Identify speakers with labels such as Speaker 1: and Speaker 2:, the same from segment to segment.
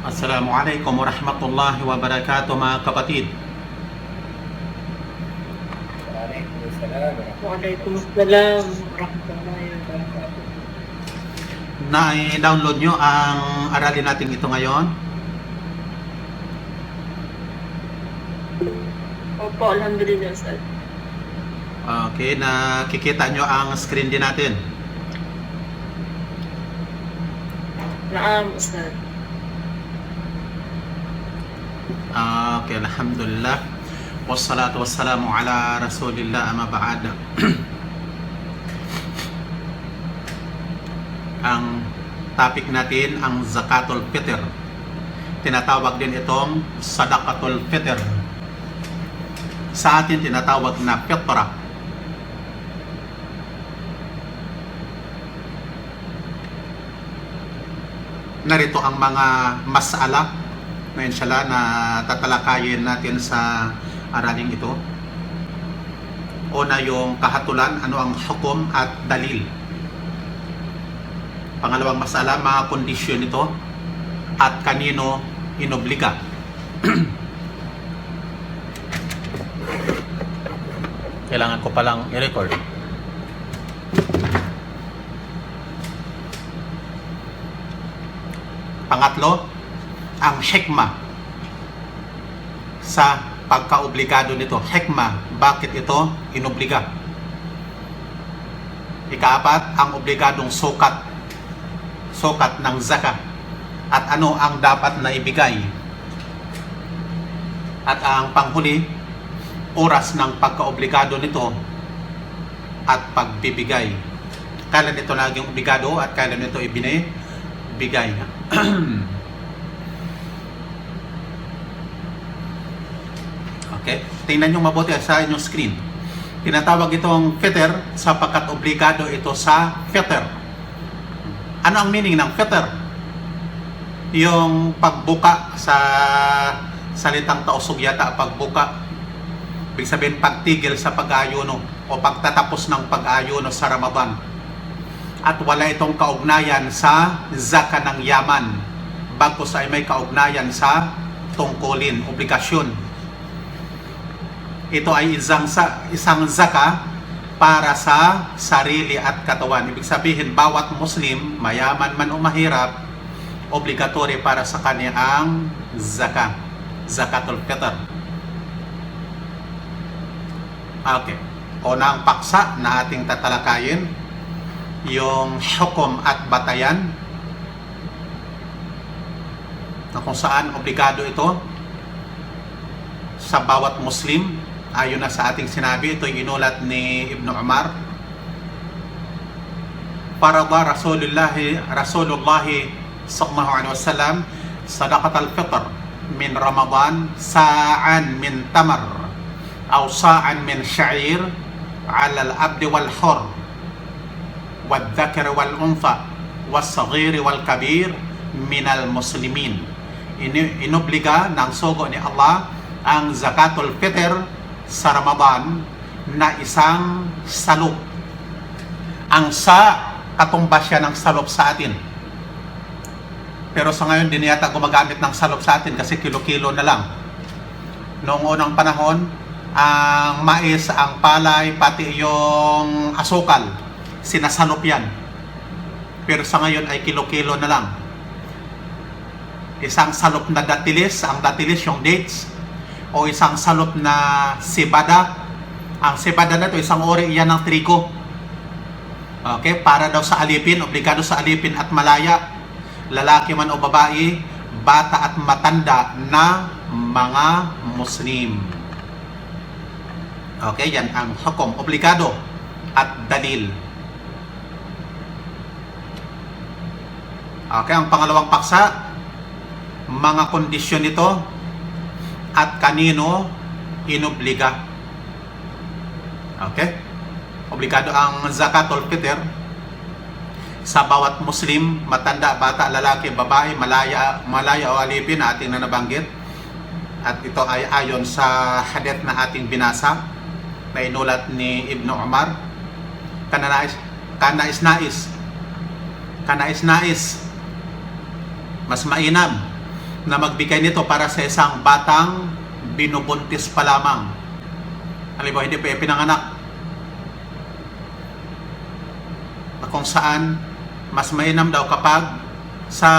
Speaker 1: Assalamualaikum warahmatullahi wabarakatuh mga kapatid.
Speaker 2: Waalaikumsalam.
Speaker 3: Waalaikumsalam warahmatullahi wabarakatuh.
Speaker 1: Na-download nyo ang aralin natin ito ngayon?
Speaker 3: Opo, alhamdulillah, Ustaz.
Speaker 1: Okay, nakikita nyo ang screen din natin.
Speaker 3: Naam, Ustaz.
Speaker 1: Okay, alhamdulillah. Wassalatu wassalamu ala rasulillah amma ba'd. Ang topic natin ang zakatul fitr. Tinatawag din itong sadaqatul fitr. Sa atin tinatawag na fitra. Narito ang mga masala na inshallah na tatalakayin natin sa araling ito. Una yung kahatulan, ano ang hukom at dalil. Pangalawang masala, mga kondisyon nito at kanino inobliga. Kailangan ko palang i-record. Pangatlo, ang hikmah sa pagkaobligado nito. Hikmah, bakit ito inobliga? Ikaapat, ang obligadong sukat ng zakat at ano ang dapat na ibigay. At ang panghuli, oras ng pagkaobligado nito at pagbibigay. Kailan ito naging obligado at kailan ito ibinibigay. Okay? Tingnan nyo mabuti sa inyong screen. Tinatawag itong fitr sapagkat obligado ito sa fitr. Ano ang meaning ng fitr? Yung pagbuka sa salitang tausog yata, pagbuka. Ibig sabihin pagtigil sa pag-ayuno o pagtatapos ng pag-ayuno sa Ramadan. At wala itong kaugnayan sa zaka ng yaman. Bagkus ay may kaugnayan sa tungkulin, obligasyon. Ito ay isang zaka para sa sarili at katawan. Ibig sabihin, bawat Muslim, mayaman man o mahirap, obligatory para sa kanya ang zaka. Zakatul fitr. Okay. Unang paksa na ating tatalakayin, yung hukom at batayan, na kung saan obligado ito sa bawat Muslim. Ayon na sa ating sinabi, ito inulat ni Ibn Umar. Farada Rasulullah sallallahu alaihi wasallam sadaqat al-fitr min Ramadan sa'an min tamar aw sa'an min sha'ir 'ala al-abd wal hur wal dhakar wal untha was saghir wal kabir min al-muslimin. Inobliga ng sugo ni Allah ang zakatul fitr sa Ramadan na isang salop. Ang sa katumbas siya ng salop sa atin. Pero sa ngayon, din yata gumagamit ng salop sa atin kasi kilo-kilo na lang. Noong unang panahon, ang mais, ang palay, pati yung asukal, sinasalop yan. Pero sa ngayon ay kilo-kilo na lang. Isang salop na datilis, ang datilis yung dates, o isang salop na sibada. Ang sibada na ito, isang ori iyan ng trigo. Okay, para daw sa alipin, obligado sa alipin at malaya. Lalaki man o babae, bata at matanda na mga Muslim. Okay, yan ang hukom, obligado at dalil. Okay, ang pangalawang paksa, mga kondisyon nito at kanino inobliga. Okay? Obligado ang zakatul fitr sa bawat Muslim, matanda, bata, lalaki, babae, malaya o alipin na ating nabanggit. At ito ay ayon sa hadith na ating binasa na inulat ni Ibn Umar. Kanais-nais, mas mainam na magbigay nito para sa isang batang binubuntis pa lamang. Halimbawa, hindi pa ipinanganak. Na kung saan, mas mainam daw kapag sa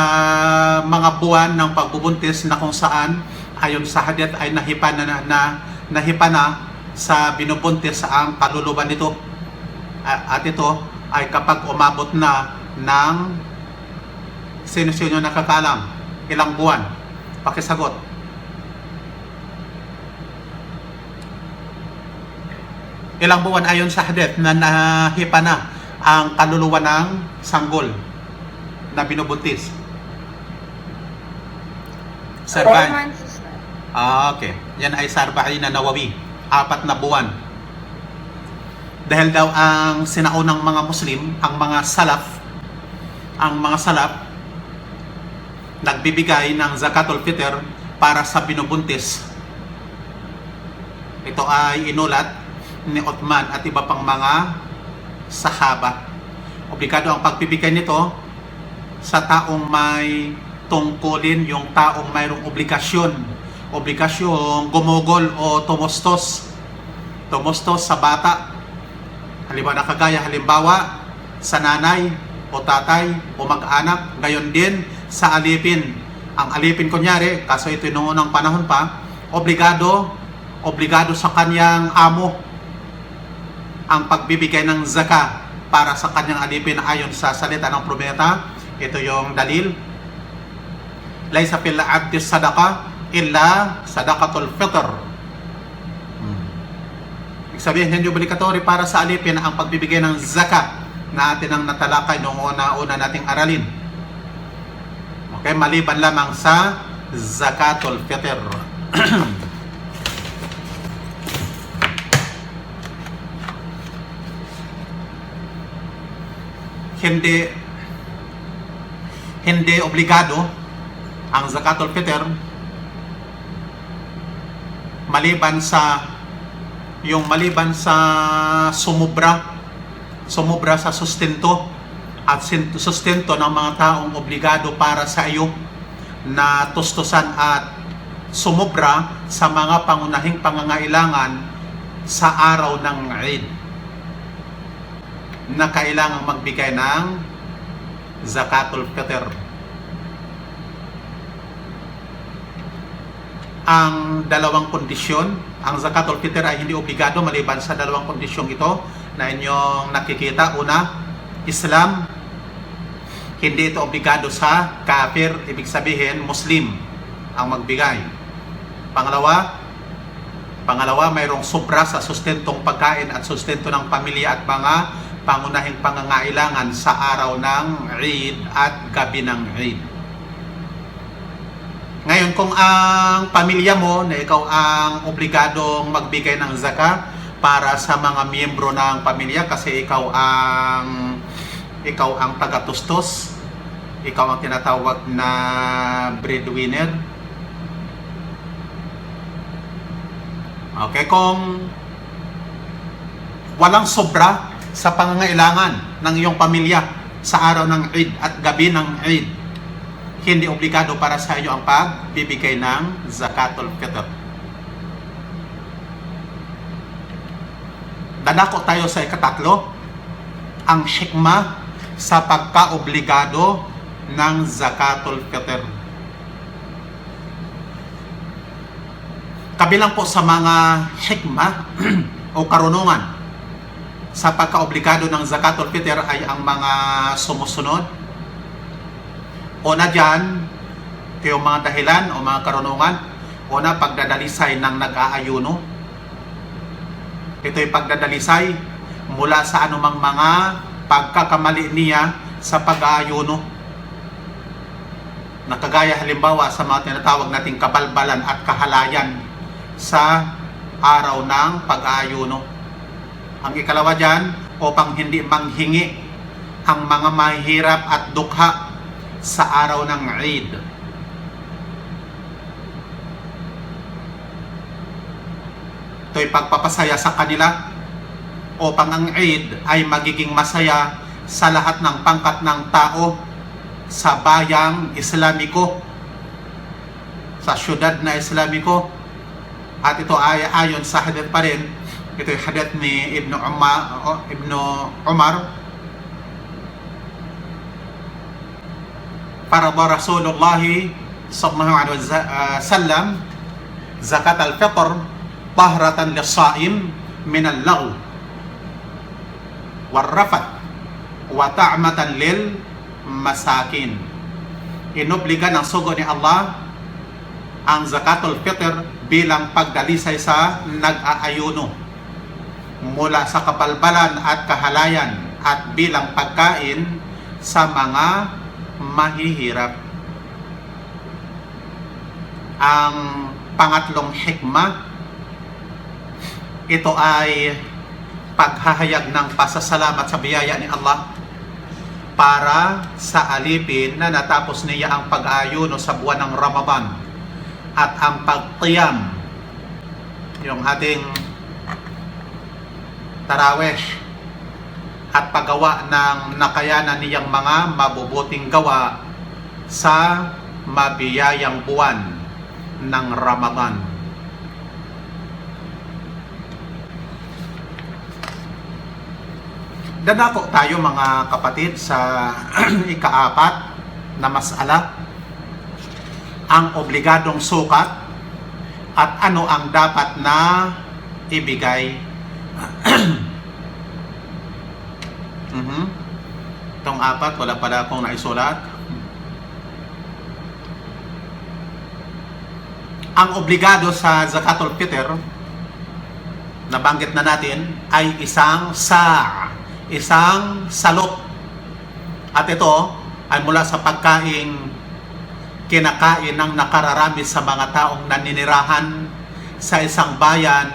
Speaker 1: mga buwan ng pagbubuntis na kung saan, ayon sa hadith ay nahipa na sa binubuntis ang kaluluwa nito. At ito ay kapag umabot na ng sino-sino nakakaalam, ilang buwan? Pakisagot. Ilang buwan ayon sa hadith na nahipa na ang kaluluwa ng sanggol na binubuntis?
Speaker 3: 4
Speaker 1: Sarban.
Speaker 3: months, Ustad.
Speaker 1: Okay. Yan ay sarba'i na nawawi. 4 na buwan. Dahil daw ang sinaunang mga Muslim, ang mga salaf, nagbibigay ng zakatul fitr para sa binubuntis. Ito ay inulat ni Uthman at iba pang mga sahaba. Obligado ang pagbibigay nito sa taong may tungkulin, yung taong mayroong obligasyong gumugol o tumustos sa bata. Halimbawa sa nanay o tatay o mag-anak, gayon din sa alipin. Ang alipin kunyari, kaso ito noong unang panahon pa, obligado sa kanyang amo ang pagbibigay ng zaka para sa kanyang alipin ayon sa salita ng propeta. Ito yung dalil. Laysa fil abdi sadaqa illa sadaqatul fitr. Ibig sabihin, hindi obligatory para sa alipin ang pagbibigay ng zaka na atin ang natalakay noong una nating aralin. Okay, maliban lamang sa zakatul fitr. Hindi obligado ang zakatul fitr maliban sa sumubra sa sustento at sustento ng mga taong obligado para sa iyo na tustusan at sumubra sa mga pangunahing pangangailangan sa araw ng Eid na kailangang magbigay ng zakatul fitr. Ang dalawang kondisyon, ang zakatul fitr ay hindi obligado maliban sa dalawang kondisyong ito na inyong nakikita. Una, Islam. Hindi ito obligado sa kafir, ibig sabihin Muslim ang magbigay. Pangalawa, mayroong sobra sa sustentong pagkain at sustento ng pamilya at mga pangunahing pangangailangan sa araw ng Eid at gabi ng Eid. Ngayon, kung ang pamilya mo na ikaw ang obligadong magbigay ng zaka para sa mga miyembro ng pamilya kasi ikaw ang taga-tustos, ikaw ang tinatawag na breadwinner. Okay, kung walang sobra sa pangangailangan ng iyong pamilya sa araw ng Eid at gabi ng Eid, hindi obligado para sa iyo ang pagbibigay ng zakatul fitr. Dadako tayo sa ikatatlo, ang hikmah sa pagkaobligado ng zakatul fitr. Kabilang po sa mga hikmah o karunungan sa pagkaobligado ng zakatul fitr ay ang mga sumusunod. Una dyan, ito yung mga dahilan o mga karunungan. Una, pagdadalisay ng nag-aayuno. Ito yung pagdadalisay mula sa anumang mga pagkakamali niya sa pag-aayuno. Nakagaya halimbawa sa mga tinatawag nating kabalbalan at kahalayan sa araw ng pag-aayuno. Ang ikalawa dyan, upang hindi manghingi ang mga mahihirap at dukha sa araw ng Eid. Ito'y pagpapasaya sa kanila upang ang Eid ay magiging masaya sa lahat ng pangkat ng tao sa bayang Islamiko. sa syudad na Islamiko. At ito ay ayon sa hadith pa rin. Ito yung hadith ni Ibn Umar. Farada Rasulullah sallallahu alaihi wasallam zakat al-fitr tahratan lis-saim min al-lagw war-rafath wa ta'matan lil masakin. Inobliga ng sugo ni Allah ang zakatul fitr bilang pagdalisay sa nag-aayuno mula sa kabalbalan at kahalayan at bilang pagkain sa mga mahihirap. Ang pangatlong hikmah, ito ay paghahayag ng pasasalamat sa biyaya ni Allah para sa alipin na natapos niya ang pag-aayuno sa buwan ng Ramadan at ang pagtiyam, yung ating tarawih at paggawa ng nakayanan niyang mga mabubuting gawa sa mabiyayang buwan ng Ramadan. Dadako tayo mga kapatid sa ikaapat na masala, ang obligadong sukat at ano ang dapat na ibigay. Itong apat, wala pala akong naisulat. Ang obligado sa zakatul fitr, nabanggit na natin, ay isang isang salot. At ito ay mula sa pagkaing kinakain ng nakararami sa mga taong naninirahan sa isang bayan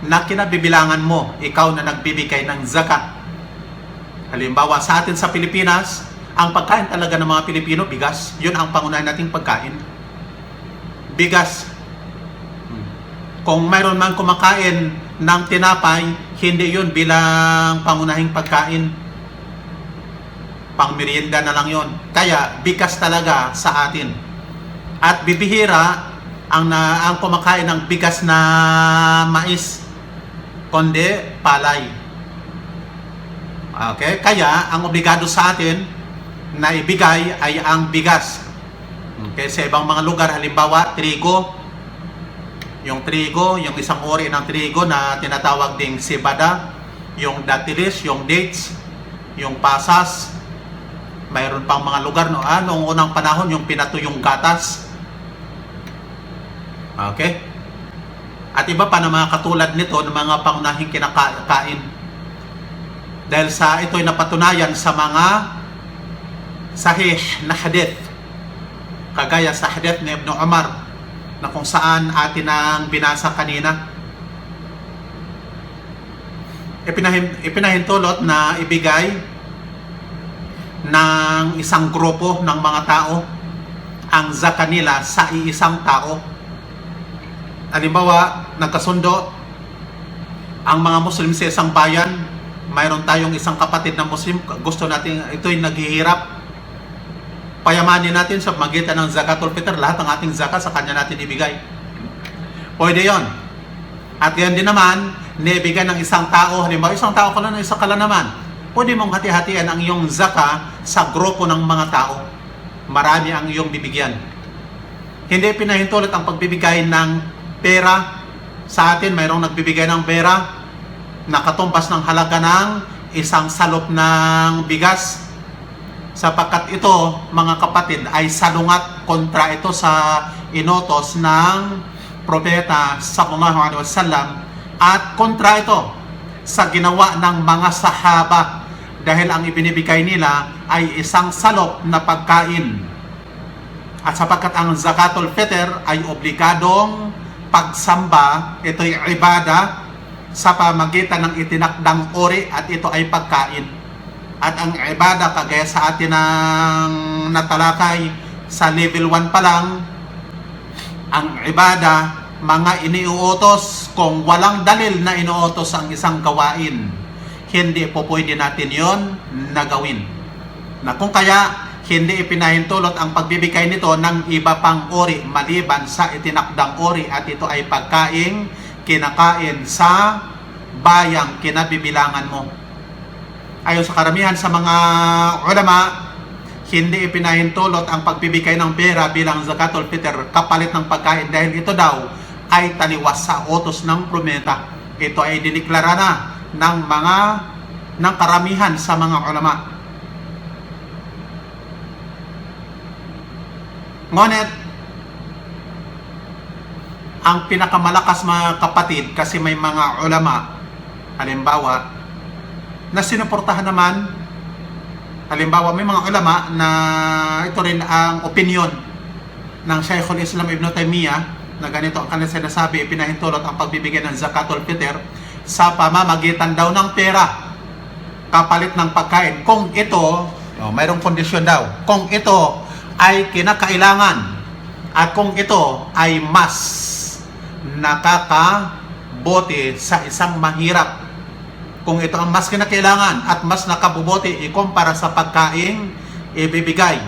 Speaker 1: na kinabibilangan mo, ikaw na nagbibigay ng zakat. Halimbawa sa atin sa Pilipinas, ang pagkain talaga ng mga Pilipino, bigas. Yun ang pangunahin nating pagkain. Bigas. Kung mayroon man kumakain ng tinapay, hindi yun bilang pangunahing pagkain. Pangmerienda na lang yun. Kaya bigas talaga sa atin. At bibihira ang kumakain ng bigas na mais, kundi palay. Okay? Kaya ang obligado sa atin na ibigay ay ang bigas. Okay? Sa ibang mga lugar, halimbawa trigo. Yung trigo, yung isang uri ng trigo na tinatawag ding cebada, yung datilis, yung dates, yung pasas. Mayroon pang mga lugar noong unang panahon yung pinatuyong gatas. Okay? At iba pa na mga katulad nito ng mga pangunahing kinakain. Dahil sa ito'y napatunayan sa mga sahih na hadith. Kagaya sa hadith ni Ibn Umar na kung saan atin ang binasa kanina. Ipinahintulot na ibigay ng isang grupo ng mga tao ang zakat nila sa iisang tao. Halimbawa, nagkasundo ang mga Muslim sa isang bayan, mayroon tayong isang kapatid na Muslim, gusto natin, ito'y naghihirap, payamanin natin sa magitan ng zakatul fitr, lahat ng ating zakat sa kanya natin ibigay. Pwede yon. At yan din naman, naibigay ng isang tao, halimbawa isang tao ka lang, isa ka lang naman, pwede mong hati-hatian ang iyong zaka sa grupo ng mga tao. Marami ang iyong bibigyan. Hindi pinahintulot ang pagbibigay ng pera. Sa atin, mayroong nagbibigay ng pera na katumbas ng halaga ng isang salop ng bigas. Sapagkat ito, mga kapatid, ay salungat kontra ito sa inotos ng propeta sallallahu alaihi wasallam at kontra ito sa ginawa ng mga sahaba dahil ang ibinibigay nila ay isang salop na pagkain. At sapagkat ang zakatul fitr ay obligadong pagsamba, ito'y ibada sa pamagitan ng itinakdang uri at ito ay pagkain. At ang ibada, kagaya sa atin ang natalakay sa level 1 pa lang, ang ibada, mga iniuutos, kung walang dalil na inuutos ang isang gawain, hindi po pwede natin yon na gawin. Na kung kaya, hindi ipinahintulot ang pagbibigay nito ng iba pang uri maliban sa itinakdang uri at ito ay pagkaing kinakain sa bayang kinabibilangan mo. Ayon sa karamihan sa mga ulama, hindi ipinahintulot ang pagbibigay ng pera bilang zakatul fitr kapalit ng pagkain dahil ito daw ay taliwas sa utos ng propeta. Ito ay diniklara na ng karamihan sa mga ulama. Ngunit, ang pinakamalakas mga kapatid, kasi may mga ulama, halimbawa, na sinuportahan naman, halimbawa may mga ulama na ito rin ang opinion ng Shaykhul Islam Ibn Taymiyyah na ganito ang kanilang sinasabi, ipinahintulot ang pagbibigay ng zakatul fitr sa pamamagitan daw ng pera kapalit ng pagkain. Kung ito, mayroong kondisyon daw, kung ito ay kinakailangan at kung ito ay mas nakakabuti sa isang mahirap, kung ito ang mas kinakailangan at mas nakabubuti ikumpara sa pagkain ibibigay.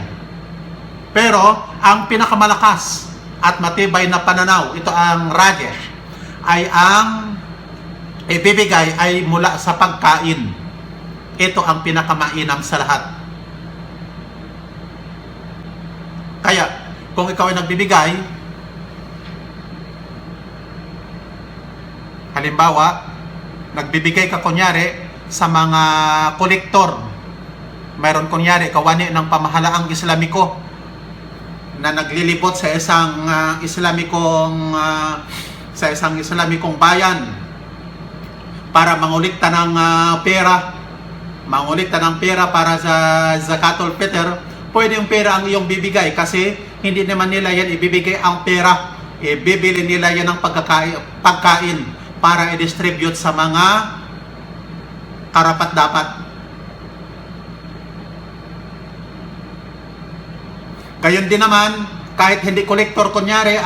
Speaker 1: Pero ang pinakamalakas at matibay na pananaw, ito ang rajih, ay ang ibibigay ay mula sa pagkain. Ito ang pinakamainam sa lahat. Kaya, kung ikaw ay nagbibigay, halimbawa, nagbibigay ka kunyari sa mga kolektor, mayroon kunyari kawani ng pamahalaang Islamiko na naglilibot sa isang Islamikong bayan para mangulikta ng pera para sa zakatul fitr. Pwede yung pera ang iyong bibigay kasi hindi naman nila yan ibibigay ang pera. Ibibili nila yan ng pagkain para i-distribute sa mga karapat-dapat. Gayon din naman, kahit hindi kolektor kunyari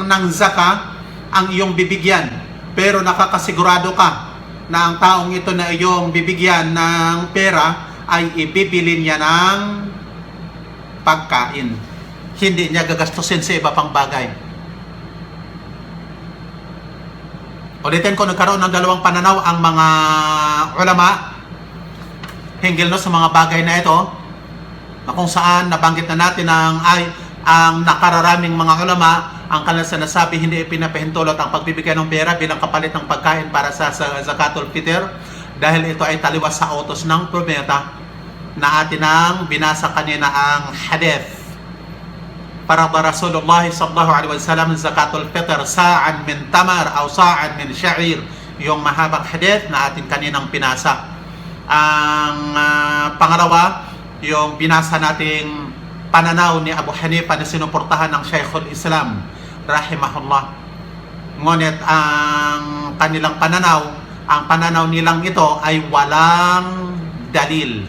Speaker 1: ng zaka ang iyong bibigyan, pero nakakasigurado ka na ang taong ito na iyong bibigyan ng pera ay ibibili niya ng pagkain. Hindi niya gagastusin sa iba pang bagay. Ulitin ko, nagkaroon ng dalawang pananaw ang mga ulama hinggil sa mga bagay na ito, na kung saan nabanggit na natin ang nakararaming mga ulama ang kanilang sinasabi hindi ipinapahintulot ang pagbibigay ng pera bilang kapalit ng pagkain para sa zakatul fitr dahil ito ay taliwas sa utos ng propeta na atin ang binasa kanina ang hadith. Farada Rasulullah sallallahu alaihi wasallam zakatul fitr sa'an min tamar o sa'an min sha'ir, yung mahabang hadith na atin kaninang pinasa. Ang pangalawa, yung binasa nating pananaw ni Abu Hanifa na sinuportahan ng Shaykhul Islam rahimahullah. Ngunit ang kanilang pananaw, ang pananaw nilang ito ay walang dalil.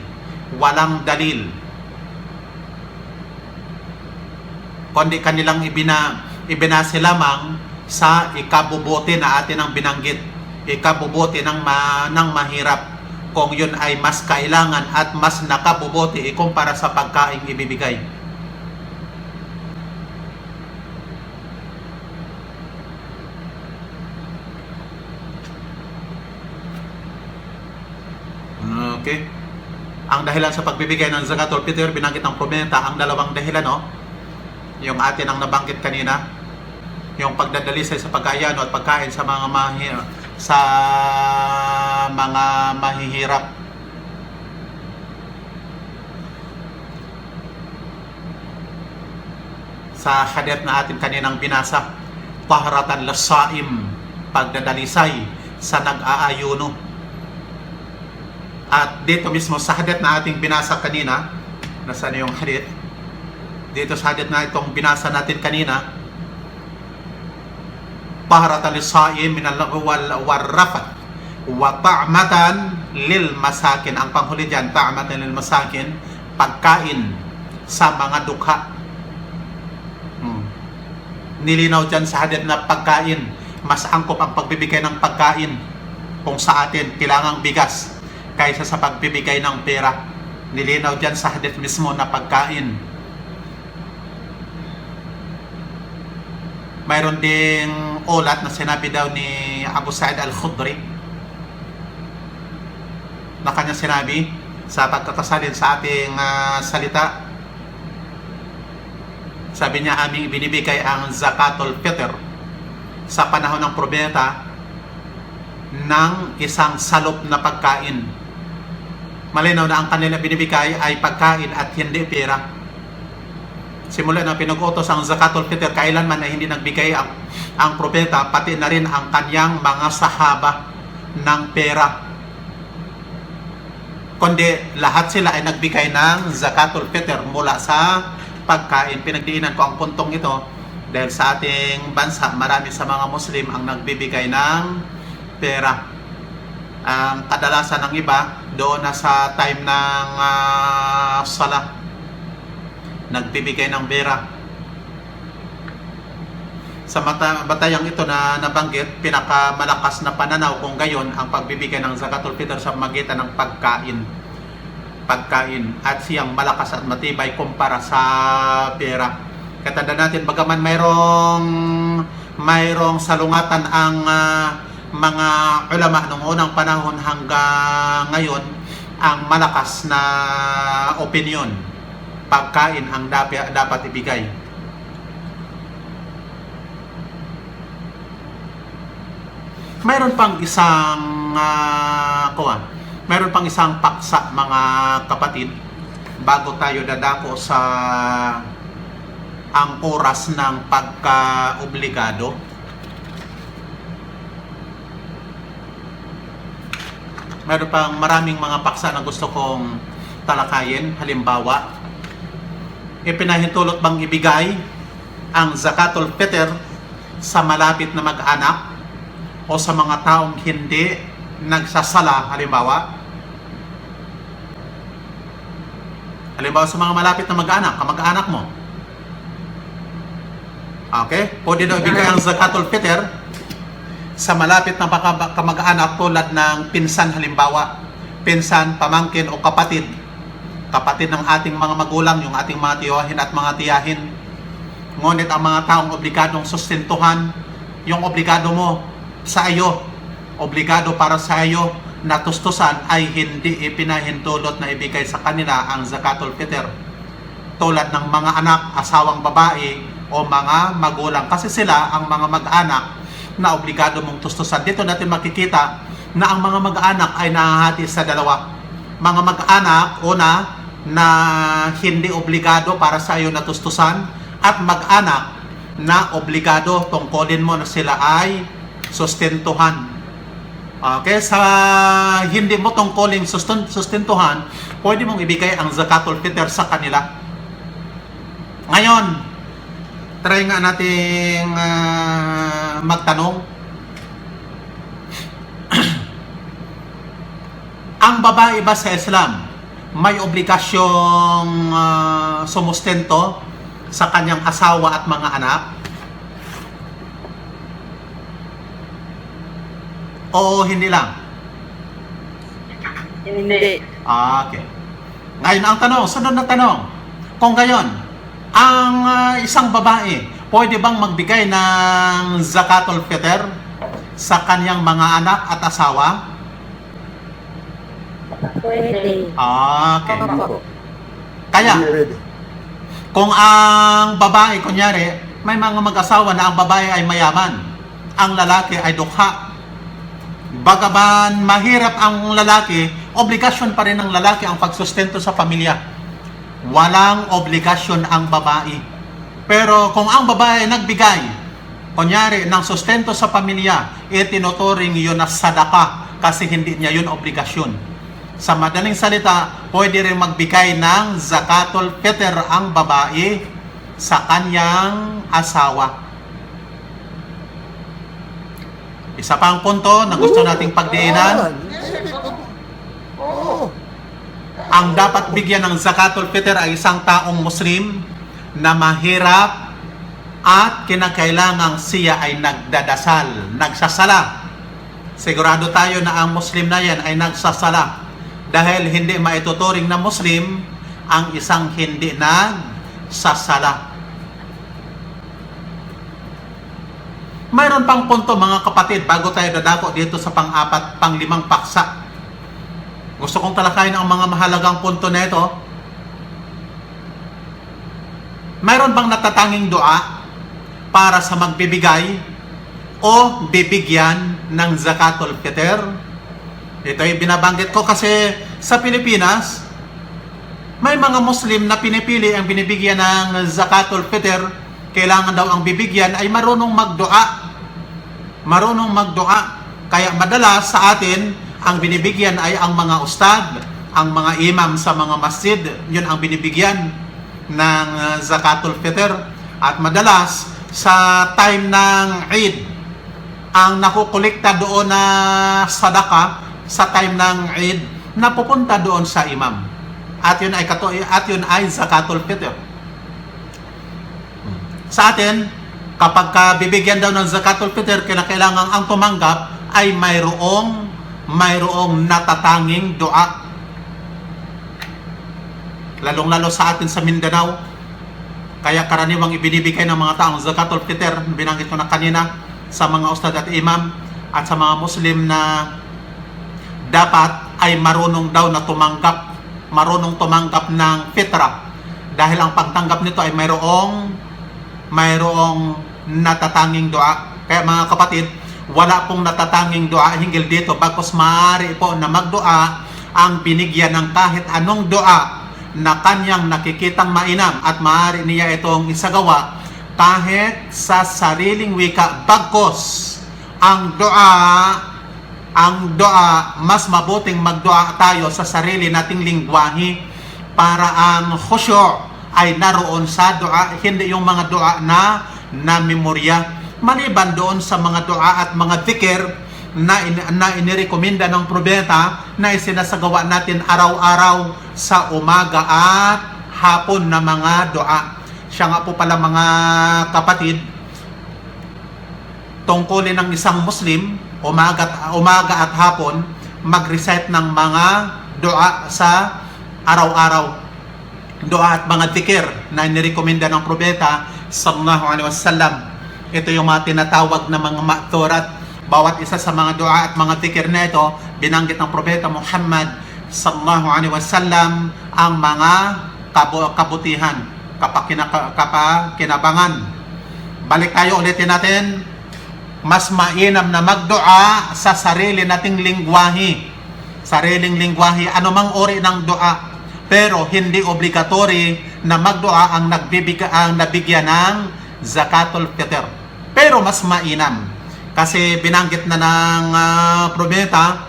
Speaker 1: Kundi kanilang ibinase lamang sa ikabubuti na atin ang binanggit. Ikabubuti ng mahirap. Kung yun ay mas kailangan at mas nakabubuti ikumpara sa pagkain ibibigay. Okay. Ang dahilan sa pagbibigay ng zakatul fitr, binanggit ng propeta ang dalawang dahilan, yung atin ang nabanggit kanina, yung pagdadalisay sa pagkayano at pagkain sa mga mahihirap. Sa hadith na atin kaninang binasa, tahratan lis-saim, pagdadalisay sa nag-aayuno. At dito mismo sa hadith na ating binasa kanina, nasaan yung hadith? Dito sa hadith na itong binasa natin kanina, tahratan lis-saim min al-lagwi wal-rafath wa ta'matan lil masakin. Ang panghuli dyan, ta'matan lil masakin, pagkain sa mga dukha. Nilinaw dyan sa hadith na pagkain, mas angkop ang pagbibigay ng pagkain kung sa atin kailangang bigas kaysa sa pagbibigay ng pera. Nilinaw dyan sa hadith mismo na pagkain. Mayroon ding ulat na sinabi daw ni Abu Sa'id al-Khudri na kanya sinabi sa pagkakasalin sa ating salita. Sabi niya, aming ibinibigay ang zakatul fitr sa panahon ng propeta ng isang salop na pagkain. Malinaw na ang kanila binibigay ay pagkain at hindi pera. Simula na pinag-utos ang zakatul fitr, kailanman ay hindi nagbigay ang propeta, pati na rin ang kanyang mga sahaba ng pera. Kundi lahat sila ay nagbigay ng zakatul fitr mula sa pagkain. Pinagdiinan ko ang puntong ito dahil sa ating bansa, marami sa mga Muslim ang nagbibigay ng pera. Ang kadalasan ng iba, doon na sa time ng salah, nagbibigay ng pera. Sa batayang ito na nabanggit, pinakamalakas na pananaw kung gayon ang pagbibigay ng zakatul fitr sa magitan ng pagkain at siyang malakas at matibay kumpara sa pera. Katanda natin, bagaman mayroong salungatan ang mga ulama noong unang panahon hanggang ngayon, ang malakas na opinion, pagkain ang dapat ibigay. Mayroon pang isang paksa, mga kapatid, bago tayo dadako sa ang oras ng pagka-obligado. Mayroon pang maraming mga paksa na gusto kong talakayin. Halimbawa, ipinahintulot bang ibigay ang zakatul fitr sa malapit na mag-anak o sa mga taong hindi nagsasala? Halimbawa sa mga malapit na mag-anak, kamag-anak mo. Okay? Pwede daw ibigay ang zakatul fitr sa malapit na kamag-anak tulad ng pinsan, halimbawa. Pinsan, pamangkin o kapatid. Kapatid ng ating mga magulang, yung ating mga tiyahin at mga tiyahin. Ngunit ang mga taong obligadong sustentuhan, yung obligado mo sa iyo, obligado para sa iyo na tustusan, ay hindi ipinahintulot na ibigay sa kanila ang zakatul fitr. Tulad ng mga anak, asawang babae o mga magulang. Kasi sila ang mga mag-anak na obligado mong tustusan. Dito natin makikita na ang mga mag-anak ay nahahati sa dalawa. Mga mag-anak, una, na hindi obligado para sa iyo na tustusan, at mag-anak na obligado, tungkulin mo na sila ay sustentuhan. Okay, sa hindi mo tungkuling sustentuhan, pwede mong ibigay ang zakatul fitr sa kanila. Ngayon, try nga nating magtanong. Ang babae ba sa Islam may obligasyong sumustento sa kanyang asawa at mga anak? O hindi lang?
Speaker 3: Hindi.
Speaker 1: Okay. Ngayon ang tanong, sunod na tanong. Kung gayon, ang isang babae, pwede bang magbigay ng zakatul fitr sa kanyang mga anak at asawa?
Speaker 3: Pwede.
Speaker 1: Okay. Kaya, kung ang babae, kunyari, may mga mag-asawa na ang babae ay mayaman, ang lalaki ay dukha. Bagaman mahirap ang lalaki, obligasyon pa rin ng lalaki ang pagsustento sa pamilya. Walang obligasyon ang babae. Pero kung ang babae nagbigay, kunyari, ng sustento sa pamilya, tinuturing yun na sadaka kasi hindi niya yun obligasyon. Sa madaling salita, pwede rin magbigay ng zakatul fitr ang babae sa kanyang asawa. Isa pang punto na gusto nating pagdiinan. Ang dapat bigyan ng zakatul fitr ay isang taong Muslim na mahirap at kinakailangang siya ay nagdadasal, nagsasala. Sigurado tayo na ang Muslim na yan ay nagsasala. dahil hindi maituturing na Muslim ang isang hindi nagsasala. Mayroon pang punto mga kapatid bago tayo dadako dito sa pang-apat, pang-limang paksa. Gusto kong talakayin ang mga mahalagang punto na ito. Mayroon bang natatanging dua para sa magbibigay o bibigyan ng zakatul fitr? Ito ay binabanggit ko kasi sa Pilipinas, may mga Muslim na pinipili ang binibigyan ng zakatul fitr. Kailangan daw ang bibigyan ay marunong magdua. Marunong magdua. Kaya madalas sa atin, ang binibigyan ay ang mga ustad, ang mga imam sa mga masjid. Yun ang binibigyan ng zakatul fitr. At madalas sa time ng Eid, ang nakukolekta doon na sadaka sa time ng Eid, napupunta doon sa imam. At yun ay zakatul fitr. Sa atin, kapag bibigyan daw ng zakatul fitr, kailangan ang tumanggap ay mayroong natatanging dua. Lalong-lalo sa atin sa Mindanao, kaya karaniwang ibinibigay ng mga taong zakatul fitr, binanggit ko na kanina, sa mga ustad at imam at sa mga Muslim na dapat ay marunong daw na marunong tumanggap ng fitra, dahil ang pagtanggap nito ay mayroong natatanging dua. Kaya mga kapatid, wala pong natatanging dua hinggil dito, bagkus maaari po na magdua ang binigyan ng kahit anong dua na kanyang nakikitang mainam, at maaari niya itong isagawa kahit sa sariling wika. Bagkus ang dua, mas mabuting magdua tayo sa sarili nating lingwahe para ang khusyu' ay naroon sa dua, hindi yung mga dua na memorya. Maliban doon sa mga dua at mga zikir na inirekomenda ng propeta na isinasagawa natin araw-araw sa umaga at hapon na mga dua. Siya nga po pala mga kapatid, tungkulin ng isang Muslim, umaga at hapon, mag-recite ng mga dua sa araw-araw. Dua at mga zikir na inirekomenda ng propeta sallallahu alaihi wasallam. Ito yung mga tinatawag na mga ma'thurat. Bawat isa sa mga dua at mga zikir na ito, binanggit ng propeta Muhammad sallallahu alaihi wasallam ang mga kabutihan, kinabangan. Balik tayo, ulitin natin. Mas mainam na magdua sa sarili nating lingwahe. Sariling lingwahe, anumang uri ng dua. Pero hindi obligatory na magdua ang nabigyan ng zakatul fitr. Pero mas mainam. Kasi binanggit na ng propeta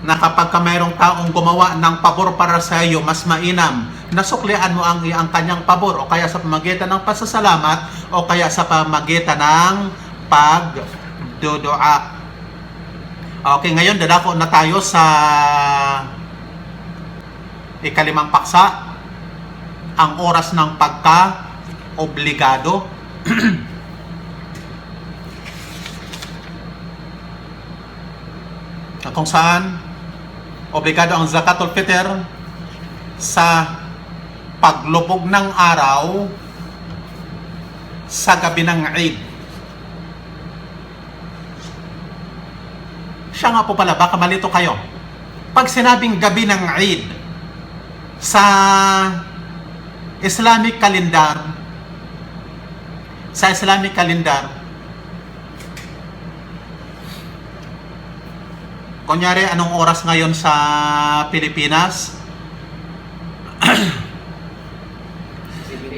Speaker 1: na kapag mayroong taong gumawa ng pabor para sa iyo, mas mainam na suklian mo ang kanyang pabor, o kaya sa pamagitan ng pasasalamat, o kaya sa pamagitan ng pagdudua. Okay, ngayon dadako na tayo sa ikalimang paksa, ang oras ng pagka-obligado. Kung saan obligado ang zakatul fitr sa paglubog ng araw sa gabi ng Eid. Siya nga po pala, baka malito kayo. Pag sinabing gabi ng Eid, sa Islamic calendar, kunyari, anong oras ngayon sa Pilipinas?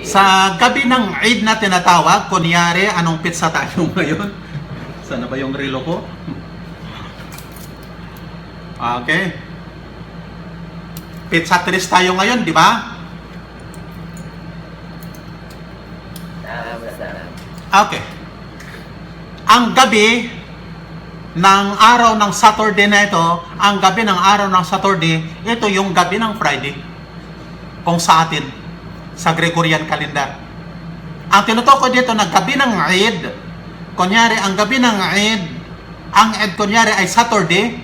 Speaker 1: Sa gabi ng Eid na tinatawag, kunyari, anong pizza tayo ngayon? Sana ba yung relo ko? Okay. Pizza 3 tayo ngayon, di ba? Okay. Ang gabi ng araw ng Saturday na ito, ang gabi ng araw ng Saturday, ito yung gabi ng Friday. Kung sa atin, sa Gregorian calendar. Ang tinutukoy dito na gabi ng Eid, kunyari, ang gabi ng Eid, ang Eid kunyari ay Saturday,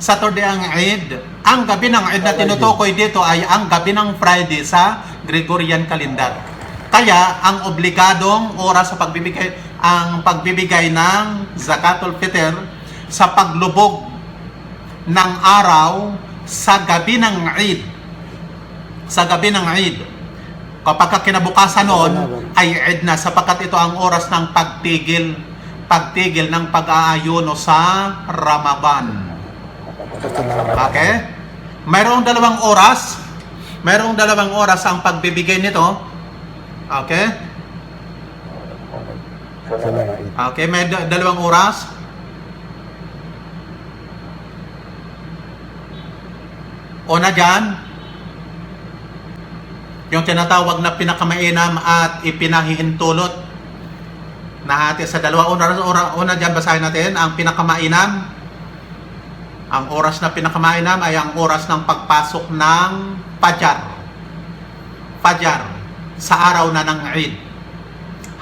Speaker 1: Saturday ang Eid. Ang gabi ng Eid na tinutukoy dito ay ang gabi ng Friday sa Gregorian calendar. Kaya ang obligadong oras sa pagbibigay ng Zakatul Fitr sa paglubog ng araw sa gabi ng Eid. Sa gabi ng Eid. Kapag kinabukasan noon ay Eid na, sapagkat ito ang oras ng pagtigil ng pag-aayuno sa Ramadan. Okay? Mayroong dalawang oras ang pagbibigay nito. Okay? Okay, may dalawang oras. Una dyan, yung tinatawag na pinakamainam at ipinahihintulot. Nahati sa dalawa. Una dyan, basahin natin ang pinakamainam. Ang oras na pinakamainam ay ang oras ng pagpasok ng Fajar sa araw na ng Eid,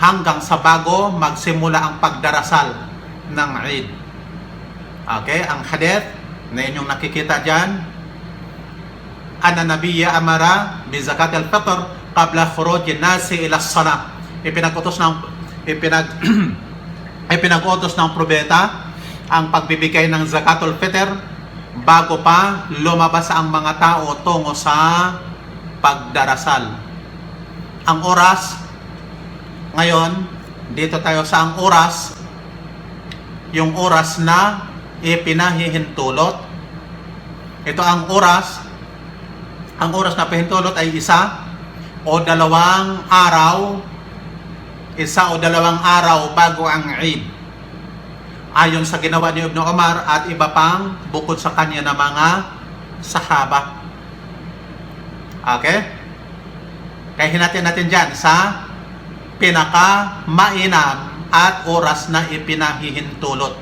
Speaker 1: hanggang sa bago magsimula ang pagdarasal ng Eid. Okay, ang hadith na inyong nakikita dyan, Anna Nabiyya amara bi zakat al-fitr qabla khuruj an-nasi ila as-salah. Ipinag-utos ng propeta ang pagbibigay ng zakatul fitr bago pa lumabas ang mga tao tungo sa pagdarasal. Ang oras, ngayon, dito tayo sa ang oras, yung oras na ipinahihintulot. Ito ang oras na pahintulot ay isa o dalawang araw bago ang Eid. Ayon sa ginawa ni Ibn Umar at iba pang bukod sa kanya na mga sahaba. Okay? Kaya hinatin natin dyan sa pinaka-mainam at oras na ipinahihintulot.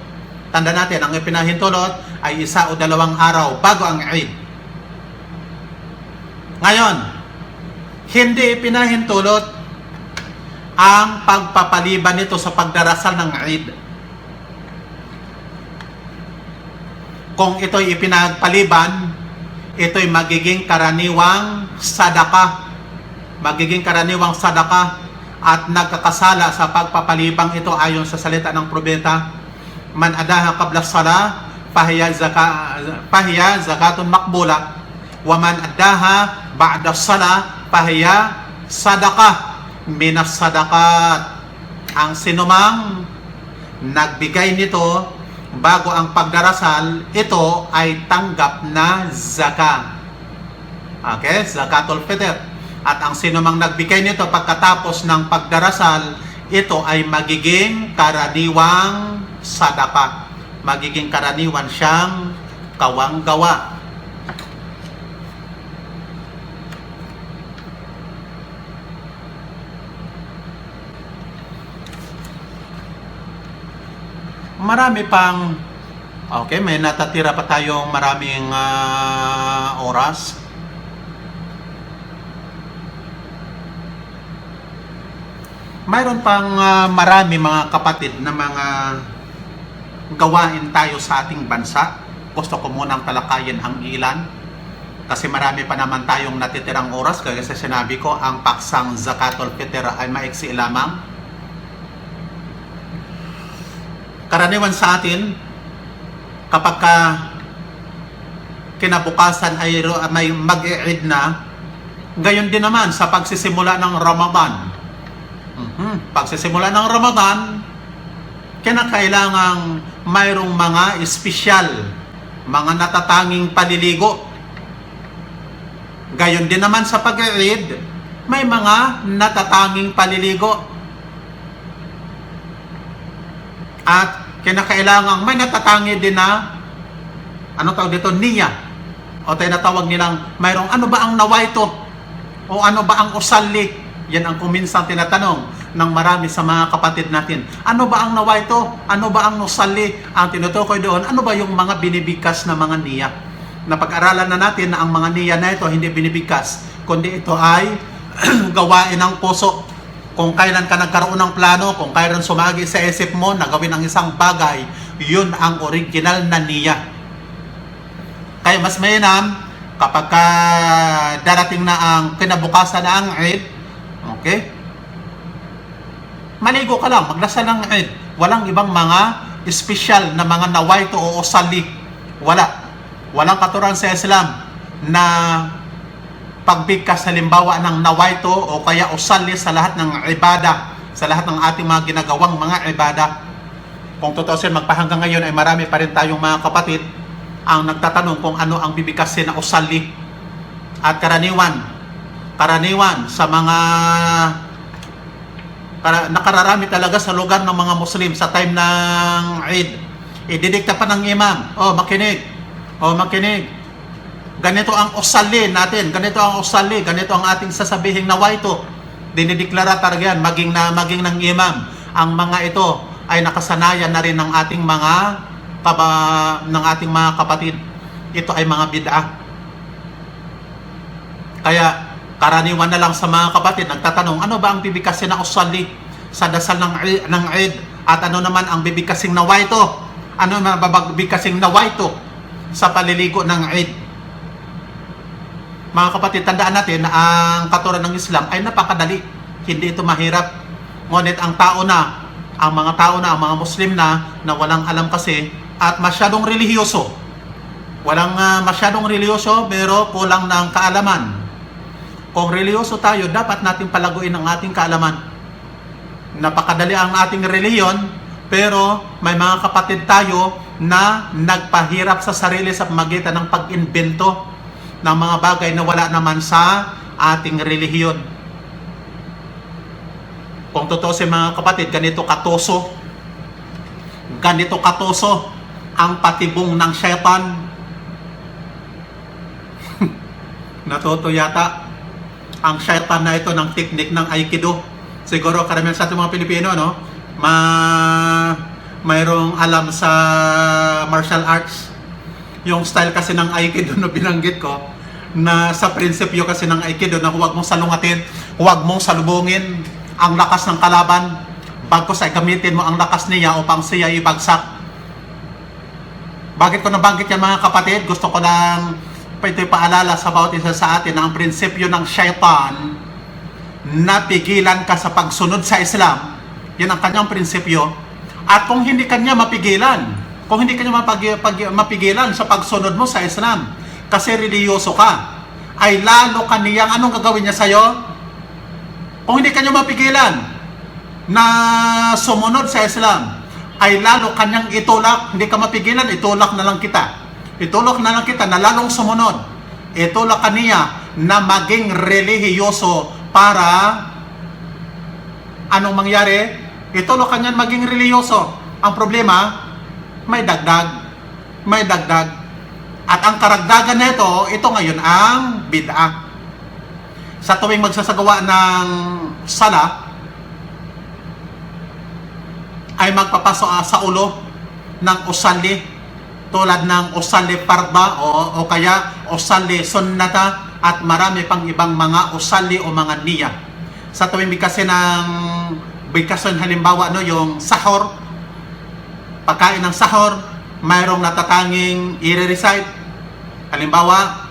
Speaker 1: Tanda natin, ang ipinahihintulot ay isa o dalawang araw bago ang Eid. Ngayon, hindi ipinahihintulot ang pagpapaliban nito sa pagdarasal ng Eid. Kung ito'y ipinagpaliban, ito'y magiging karaniwang sadaka. At nagkakasala sa pagpapalibang ito ayon sa salita ng propeta. Man adaha qabla salah fahiya zakatun maqbula wa man adaha ba'da salah fahiya sadaqah minas sadaqat. Ang sinumang nagbigay nito bago ang pagdarasal, ito ay tanggap na zakat. Okay? Zakatul Fitr. At ang sinumang nagbigay nito pagkatapos ng pagdarasal, ito ay magiging karaniwang sadaka. Magiging karaniwan siyang kawanggawa. Marami pang, okay, may natatira pa tayong maraming oras. Mayroon pang marami mga kapatid na mga gawain tayo sa ating bansa. Gusto ko munang talakayin ang ilan kasi marami pa naman tayong natitirang oras. Kaya sa sinabi ko, ang paksang Zakatul Fitr ay maiksi lamang. Karaniwan sa atin, kapag kinabukasan ay may mag-i-Eid na, gayon din naman sa pagsisimula ng Ramadan. Pagsisimula ng Ramadan, kinakailangang mayroong mga espesyal, mga natatanging paliligo. Gayon din naman sa pag-i-Eid, may mga natatanging paliligo. At kinakailangang may natatangi din na niya. O tinatawag nilang mayroong ano ba ang naway ito? O ano ba ang usali? Yan ang kuminsan tinatanong ng marami sa mga kapatid natin. Ano ba ang naway ito? Ano ba ang usali? Ang tinutukoy doon, ano ba yung mga binibigkas na mga niya? Napag-aralan na natin na ang mga niya na ito hindi binibigkas, kundi ito ay gawain ng puso. Kung kailan ka nagkaroon ng plano, kung kailan sumagi sa isip mo na gawin ang isang bagay, yun ang original na niya. Kaya mas mainam kapag darating na ang kinabukasan na ang Eid, okay? Maligo ka lang, magdasal ng Eid. Walang ibang mga special na mga nawaito o usali. Walang katuruan sa Islam na pagbigkas halimbawa ng nawaito o kaya usali sa lahat ng ibada, sa lahat ng ating mga ginagawang mga ibada. Kung tutusin, magpahanggang ngayon ay marami pa rin tayong mga kapatid ang nagtatanong kung ano ang bibigkasin na usali. At karaniwan sa mga nakararami talaga sa lugar ng mga Muslim sa time ng Eid, ididikta pa ng imam, makinig, ganito ang usali natin, ganito ang ating sasabihing nawaito. Dinideklara talaga yan, maging ng imam. Ang mga ito ay nakasanayan na rin ng ating mga kapatid. Ito ay mga bid'ah. Kaya karaniwan na lang sa mga kapatid nagtatanong, ano ba ang bibigkasin na usali sa dasal ng Eid? At ano naman ang bibigkasing nawaito? Ano naman bibigkasing nawaito sa paliligo ng Eid? Mga kapatid, tandaan natin na ang katuruan ng Islam ay napakadali. Hindi ito mahirap. Ngunit ang mga Muslim na walang alam kasi at masyadong relihiyoso. Masyadong relihiyoso pero kulang ng kaalaman. Kung relihiyoso tayo, dapat natin palaguin ang ating kaalaman. Napakadali ang ating relihiyon, pero may mga kapatid tayo na nagpahirap sa sarili sa pamagitan ng pag-imbento ng mga bagay na wala naman sa ating relihiyon. Kung totoo si mga kapatid, ganito katoso ang patibong ng syaitan. Natuto yata ang syaitan na ito ng teknik ng Aikido. Siguro karamihan sa ating mga Pilipino, no? Mayroong alam sa martial arts. Yung style kasi ng Aikido na binanggit ko, na sa prinsipyo kasi ng Aikido na huwag mong salungatin, huwag mong salubungin ang lakas ng kalaban, bagkus ay gamitin mo ang lakas niya upang siya ibagsak. Bakit ko nabanggit yan mga kapatid? Gusto ko lang paalala sa bawat isa sa atin na ang prinsipyo ng syaitan na pigilan ka sa pagsunod sa Islam, yan ang kanyang prinsipyo. At kung hindi kanya mapigilan sa pagsunod mo sa Islam, kasi reliyoso ka, ay lalo kaniyang anong gagawin niya sa'yo? Kung hindi kanya mapigilan na sumunod sa Islam, ay lalo kanyang itulak. Hindi ka mapigilan, itulak na lang kita na lalong sumunod. Itulak kaniya na maging relihiyoso para anong mangyari? Itulak kanya maging relihiyoso. Ang problema, may dagdag. At ang karagdagan nito, ito ngayon ang bid'ah. Sa tuwing magsasagawa ng sala, ay magpapasok sa ulo ng usali, tulad ng usali parda o kaya usali sunnata at marami pang ibang mga usali o mga niya. Sa tuwing bigkasin halimbawa yung sahur, pagkain ng sahur, mayroong natatanging i-recite. Halimbawa,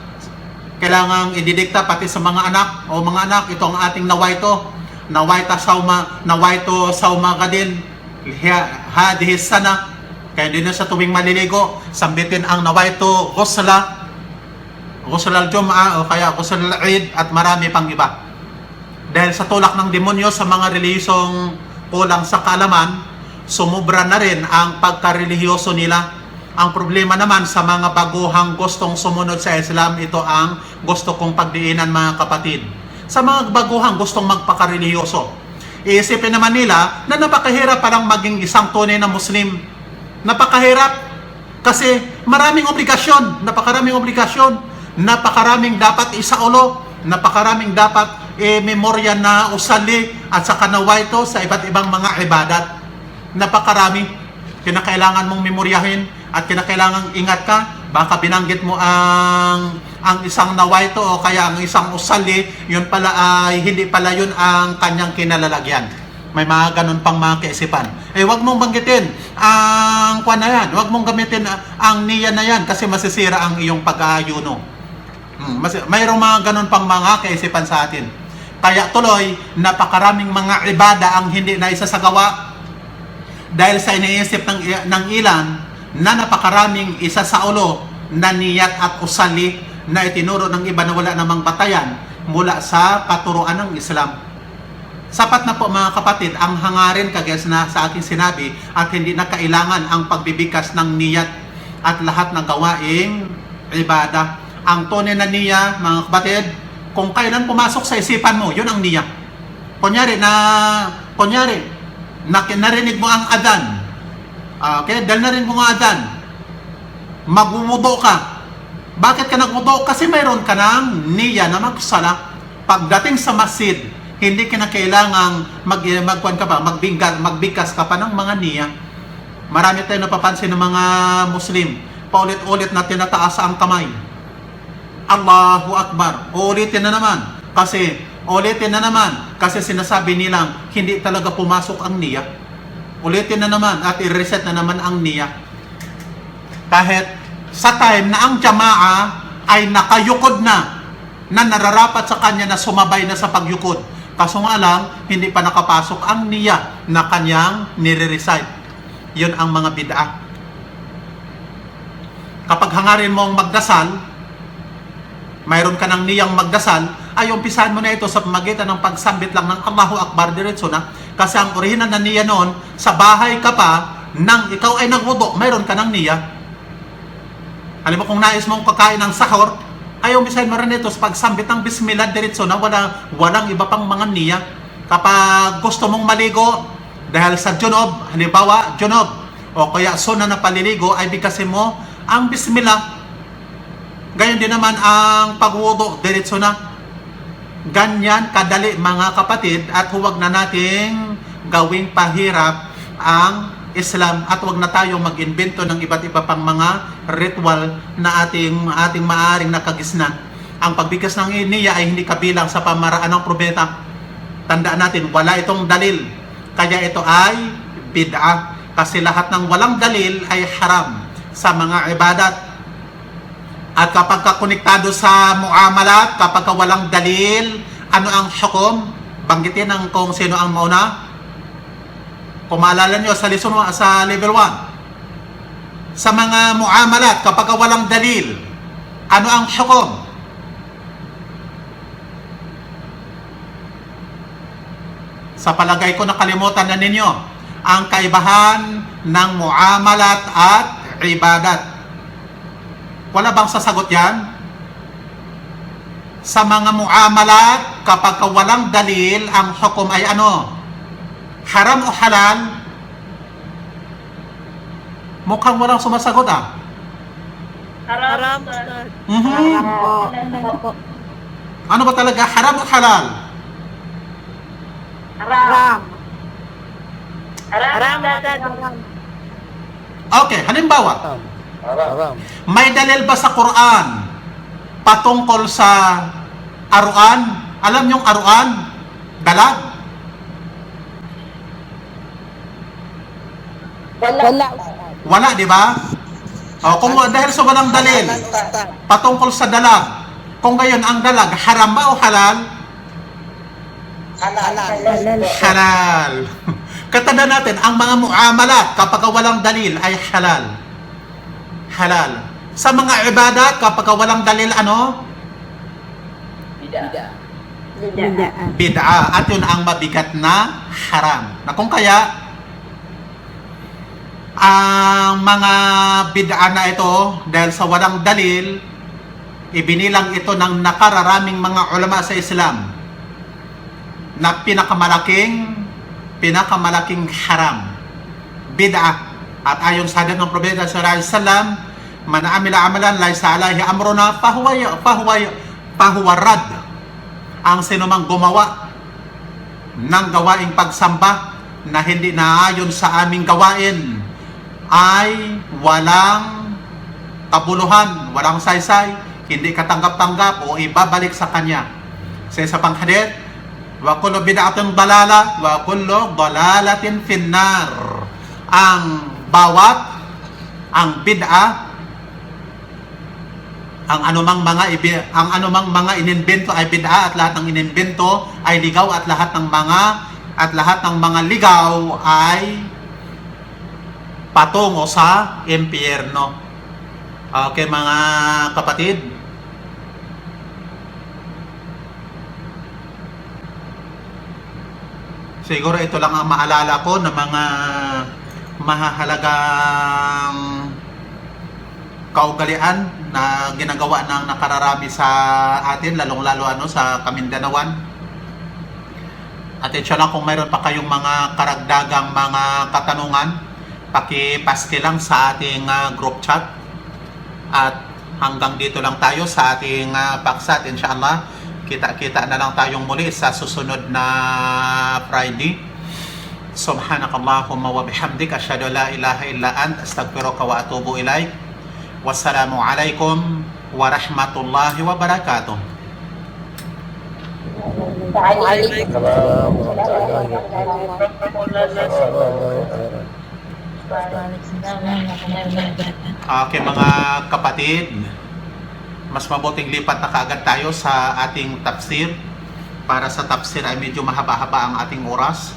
Speaker 1: kailangang ididikta pati sa mga anak, ito ang ating nawaito sauma kadin hadhihi sana. Kaya din sa tuwing maliligo, sambitin ang nawaito ghusl al-jum'a o kaya ghusl al-eid at marami pang iba. Dahil sa tulak ng demonyo sa mga relihiyosong kulang sa kaalaman, sumubra na rin ang pagkarelihiyoso nila. Ang problema naman sa mga baguhang gustong sumunod sa Islam, ito ang gusto kong pagdiinan mga kapatid. Sa mga baguhang gustong magpakarelihiyoso, iisipin naman nila na napakahirap parang maging isang tunay na Muslim. Napakahirap kasi maraming obligasyon, napakaraming dapat isaulo, napakaraming dapat memorya na usali at saka nawaito sa iba't ibang mga ibadat. Napakarami. Kinakailangan mong memoryahin at kinakailangan ingat ka. Baka binanggit mo ang isang nawaito o kaya ang isang usali, yun pala ay hindi pala yun ang kanyang kinalalagyan. May mga ganun pang mga kaisipan. Wag mong banggitin ang kwan na yan. Wag mong gamitin ang niya na yan kasi masisira ang iyong pag-aayuno. Mayroong mga ganun pang mga kaisipan sa atin. Kaya tuloy, napakaraming mga ibada ang hindi na isasagawa dahil sa iniisip ng ilan na napakaraming isa sa ulo na niyat at usali na itinuro ng iba na wala namang batayan mula sa katuruan ng Islam. Sapat na po mga kapatid ang hangarin kagaya na sa aking sinabi at hindi na kailangan ang pagbibigkas ng niyat at lahat ng gawaing ibada. Ang tunay na niya mga kapatid, kung kailan pumasok sa isipan mo, yun ang niya. Kunyari, narinig mo ang adan. Okay? Dahil narinig mo ang adan, magwudo ka. Bakit ka nagwudo? Kasi mayroon ka ng niya na magsala. Pagdating sa masjid, hindi ka na kailangang magbigkas ka pa ng mga niya. Marami tayong napapansin ng mga Muslim. Paulit-ulit na tinataas ang kamay. Allahu Akbar. Ulitin na naman. Kasi sinasabi nilang hindi talaga pumasok ang niya. Ulitin na naman at i-reset na naman ang niya. Kahit sa time na ang jamaa ay nakayukod na nararapat sa kanya na sumabay na sa pagyukod. Kaso nga lang, hindi pa nakapasok ang niya na kanyang nire-recite. Yun ang mga bid'ah. Kapag hangarin mong magdasal, mayroon ka ng niyang magdasal, ay umpisahan mo na ito sa pamagitan ng pagsambit lang ng Allahu Akbar, diretso na. Kasi ang orihinal na niya noon, sa bahay ka pa, nang ikaw ay nagwudo, mayroon ka ng niya. Alam mo kung nais mong kakain ng sahur, ay umpisahan mo rin ito sa pagsambit ng Bismillah, diretso na, walang iba pang mga niya. Kapag gusto mong maligo, dahil sa junob, halimbawa, junob, o kaya sunna na paliligo, ay bigkasin mo ang Bismillah. Gayon din naman ang pagwudo, diretso na. Ganyan kadali mga kapatid at huwag na nating gawing pahirap ang Islam at huwag na tayong mag-invento ng iba't iba pang mga ritual na ating maaring nakagisnan. Ang pagbigkas ng niya ay hindi kabilang sa pamaraan ng propeta. Tandaan natin, wala itong dalil. Kaya ito ay bid'ah. Kasi lahat ng walang dalil ay haram sa mga ibadat. At kapag konektado sa muamalat, kapag walang dalil, ano ang hukom? Banggitin ang kung sino ang mauna. Kung maalala nyo sa level 1. Sa mga muamalat, kapag walang dalil, ano ang hukom? Sa palagay ko nakalimutan na ninyo ang kaibahan ng muamalat at ibadat. Wala bang sasagot yan? Sa mga muamalat, kapag walang dalil, ang hukom ay ano? Haram o halal? Mukhang walang sumasagot ah.
Speaker 3: Haram, Ustad.
Speaker 4: Haram po.
Speaker 1: Ano ba talaga? Haram o halal?
Speaker 4: Haram.
Speaker 3: Haram, Ustad.
Speaker 1: Okay, halimbawa,
Speaker 2: Haram.
Speaker 1: may dalil ba sa Quran patungkol sa aruan? Alam niyong aruan? Dalag?
Speaker 4: Wala, Ustad.
Speaker 1: Wala, di ba? O, kung dahil sa walang dalil
Speaker 4: Ustad.
Speaker 1: patungkol sa dalag, kung gayon ang dalag, haram ba o halal?
Speaker 4: Halal.
Speaker 1: Halal. Katanda natin, ang mga muamalat kapag walang dalil ay halal. Halal. Sa mga ibadat, kapag walang dalil, ano?
Speaker 2: Bid'ah.
Speaker 4: Bid'ah.
Speaker 1: Bid'ah. At yun ang mabigat na haram. Na kung kaya, ang mga bid'ah na ito, dahil sa walang dalil, ibinilang ito ng nakararaming mga ulama sa Islam na pinakamalaking haram. Bid'ah. At ayon sa hadith ng Propeta sallallahu alaihi wasallam, man amila amalan laysa alayhi amruna fahuwa rad. Ang sinumang gumawa ng gawaing pagsamba na hindi naayon sa aming gawain ay walang kabuluhan, walang saysay, hindi katanggap-tanggap o ibabalik sa kanya. Sa isa pang hadith, Wa kullu bid'atin dalala wa kullu dalalatin finnar. Ang bid'ah, ang anumang mga inimbento ay bid'ah, at lahat ng inimbento ay ligaw, at lahat ng mga ligaw ay patungo sa impyerno. Okay mga kapatid, siguro ito lang ang maalala ko ng mga mahahalagang kaugalian na ginagawa ng nakararami sa atin, lalong-lalo sa Kamindanawan. Atensyon lang, kung mayroon pa kayong mga karagdagang mga katanungan, pakipaski lang sa ating group chat. At hanggang dito lang tayo sa ating paksa. Inshallah, kita-kita na lang tayong muli sa susunod na Friday. Subhanakallahumma wa bihamdik, asyhadu la ilaha illa ant, astaghfiruka wa atubu ilaik. Wassalamu alaikum warahmatullahi wabarakatuh.
Speaker 2: Waalaikumsalam warahmatullahi wabarakatuh.
Speaker 1: Okay mga kapatid, mas mabuting lipat na kaagad tayo sa ating tafsir. Para sa tafsir ay medyo mahaba-haba ang ating oras.